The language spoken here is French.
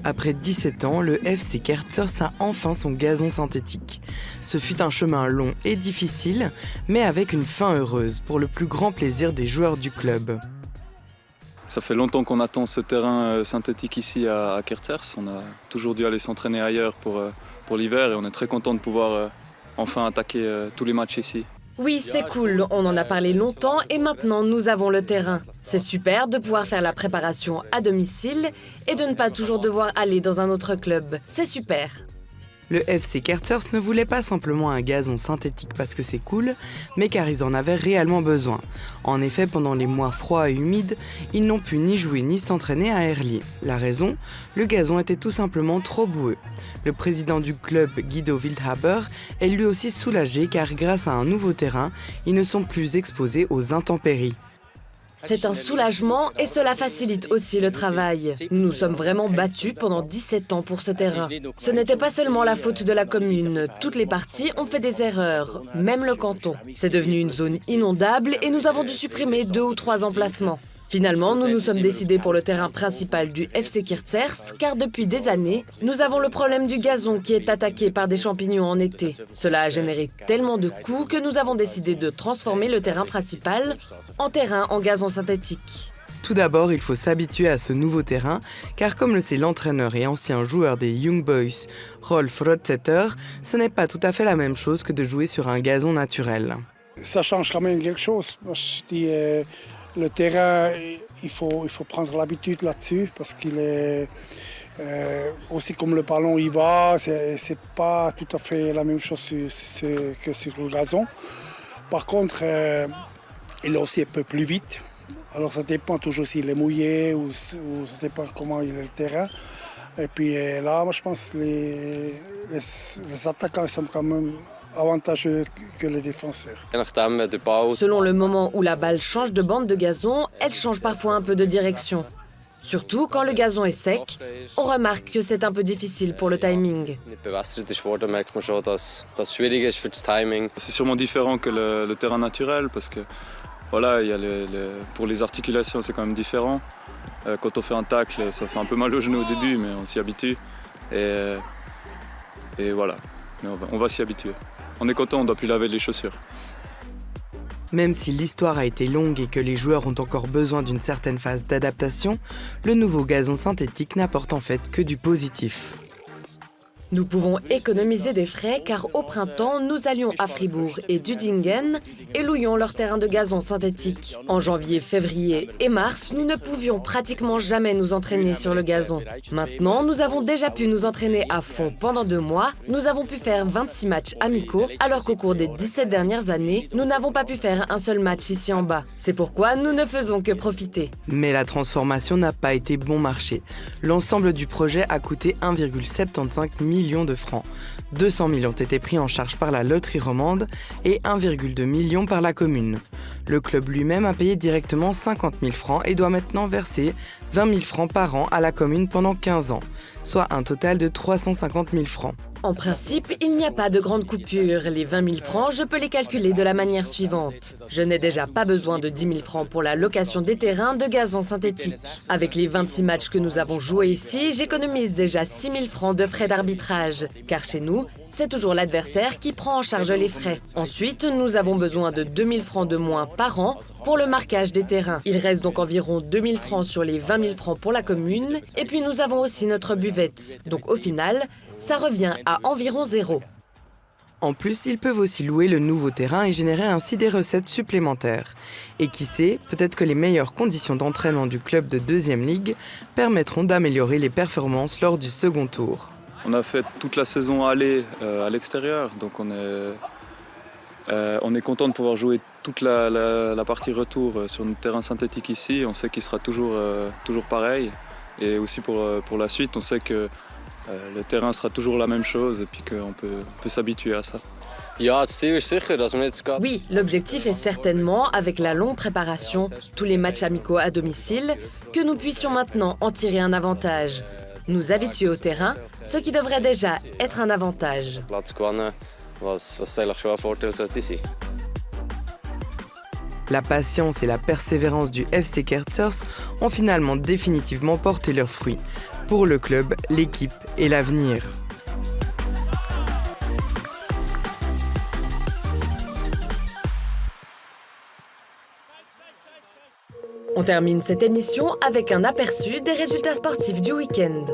Après 17 ans, le FC Kerzers a enfin son gazon synthétique. Ce fut un chemin long et difficile, mais avec une fin heureuse, pour le plus grand plaisir des joueurs du club. Ça fait longtemps qu'on attend ce terrain synthétique ici à Kerzers. On a toujours dû aller s'entraîner ailleurs pour l'hiver et on est très content de pouvoir enfin attaquer tous les matchs ici. Oui, c'est cool, on en a parlé longtemps et maintenant nous avons le terrain. C'est super de pouvoir faire la préparation à domicile et de ne pas toujours devoir aller dans un autre club. C'est super. Le FC Kerzers ne voulait pas simplement un gazon synthétique parce que c'est cool, mais car ils en avaient réellement besoin. En effet, pendant les mois froids et humides, ils n'ont pu ni jouer ni s'entraîner à Herlier. La raison, le gazon était tout simplement trop boueux. Le président du club, Guido Wildhaber, est lui aussi soulagé car grâce à un nouveau terrain, ils ne sont plus exposés aux intempéries. C'est un soulagement et cela facilite aussi le travail. Nous nous sommes vraiment battus pendant 17 ans pour ce terrain. Ce n'était pas seulement la faute de la commune. Toutes les parties ont fait des erreurs, même le canton. C'est devenu une zone inondable et nous avons dû supprimer 2 ou 3 emplacements. Finalement, nous nous sommes décidés pour le terrain principal du FC Kerzers, car depuis des années, nous avons le problème du gazon qui est attaqué par des champignons en été. Cela a généré tellement de coûts que nous avons décidé de transformer le terrain principal en terrain en gazon synthétique. Tout d'abord, il faut s'habituer à ce nouveau terrain, car comme le sait l'entraîneur et ancien joueur des Young Boys, Rolf Rotzetter, ce n'est pas tout à fait la même chose que de jouer sur un gazon naturel. Ça change quand même quelque chose. Le terrain, il faut prendre l'habitude là-dessus parce qu'il est aussi comme le ballon y va, c'est pas tout à fait la même chose que sur le gazon. Par contre, il est aussi un peu plus vite. Alors ça dépend toujours s'il est mouillé ou ça dépend comment il est le terrain. Et puis là, moi je pense que les attaquants sont quand même avantageux que les défenseurs. Selon le moment où la balle change de bande de gazon, elle change parfois un peu de direction. Surtout quand le gazon est sec, on remarque que c'est un peu difficile pour le timing. C'est sûrement différent que le terrain naturel parce que voilà, pour les articulations c'est quand même différent. Quand on fait un tacle, ça fait un peu mal au genou au début, mais on s'y habitue. Et voilà, mais on va s'y habituer. On est content, on ne doit plus laver les chaussures. Même si l'histoire a été longue et que les joueurs ont encore besoin d'une certaine phase d'adaptation, le nouveau gazon synthétique n'apporte en fait que du positif. Nous pouvons économiser des frais car au printemps, nous allions à Fribourg et Dudingen et louions leur terrain de gazon synthétique. En janvier, février et mars, nous ne pouvions pratiquement jamais nous entraîner sur le gazon. Maintenant, nous avons déjà pu nous entraîner à fond pendant 2 mois. Nous avons pu faire 26 matchs amicaux alors qu'au cours des 17 dernières années, nous n'avons pas pu faire un seul match ici en bas. C'est pourquoi nous ne faisons que profiter. Mais la transformation n'a pas été bon marché. L'ensemble du projet a coûté 1,75 million de francs. 200 000 ont été pris en charge par la loterie romande et 1,2 million par la commune. Le club lui-même a payé directement 50 000 francs et doit maintenant verser 20 000 francs par an à la commune pendant 15 ans, soit un total de 350 000 francs. En principe, il n'y a pas de grande coupure. Les 20 000 francs, je peux les calculer de la manière suivante. Je n'ai déjà pas besoin de 10 000 francs pour la location des terrains de gazon synthétique. Avec les 26 matchs que nous avons joués ici, j'économise déjà 6 000 francs de frais d'arbitrage. Car chez nous, c'est toujours l'adversaire qui prend en charge les frais. Ensuite, nous avons besoin de 2 000 francs de moins par an pour le marquage des terrains. Il reste donc environ 2 000 francs sur les 20 000 francs pour la commune. Et puis nous avons aussi notre buvette. Donc au final, ça revient à environ 0. En plus, ils peuvent aussi louer le nouveau terrain et générer ainsi des recettes supplémentaires. Et qui sait, peut-être que les meilleures conditions d'entraînement du club de 2e ligue permettront d'améliorer les performances lors du second tour. On a fait toute la saison aller à l'extérieur, donc on est content de pouvoir jouer toute la partie retour sur notre terrain synthétique ici. On sait qu'il sera toujours pareil. Et aussi pour la suite, on sait que le terrain sera toujours la même chose et puis qu'on peut s'habituer à ça. Oui, l'objectif est certainement, avec la longue préparation, tous les matchs amicaux à domicile, que nous puissions maintenant en tirer un avantage. Nous habituer au terrain, ce qui devrait déjà être un avantage. La patience et la persévérance du FC Kerzers ont finalement définitivement porté leurs fruits. Pour le club, l'équipe et l'avenir. On termine cette émission avec un aperçu des résultats sportifs du week-end.